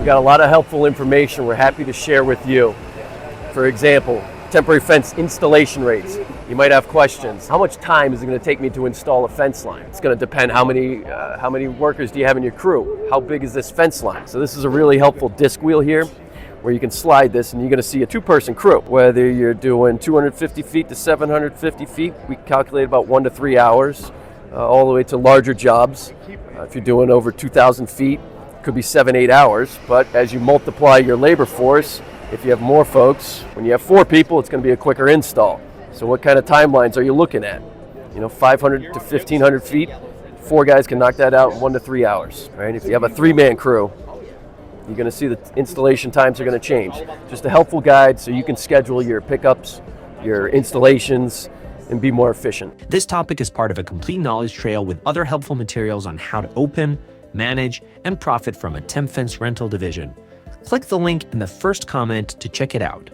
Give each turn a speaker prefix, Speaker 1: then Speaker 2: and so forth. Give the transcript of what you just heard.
Speaker 1: We got a lot of helpful information we're happy to share with you. For example, temporary fence installation rates. You might have questions. How much time is it going to take me to install a fence line? It's going to depend how many workers do you have in your crew? How big is this fence line? So this is a really helpful disc wheel here where you can slide this and you're going to see a two-person crew. Whether you're doing 250 feet to 750 feet, we calculate about 1 to 3 hours, all the way to larger jobs. If you're doing over 2,000 feet, it could be 7-8 hours. But as you multiply your labor force, if you have more folks, when you have 4 people, it's going to be a quicker install. So what kind of timelines are you looking at? 500 to 1,500 feet, 4 guys can knock that out in 1 to 3 hours. Right? If you have a 3-man crew, you're going to see the installation times are going to change. Just a helpful guide so you can schedule your pickups, your installations, and be more efficient.
Speaker 2: This topic is part of a complete knowledge trail with other helpful materials on how to open, manage, and profit from a temp fence rental division. Click the link in the first comment to check it out.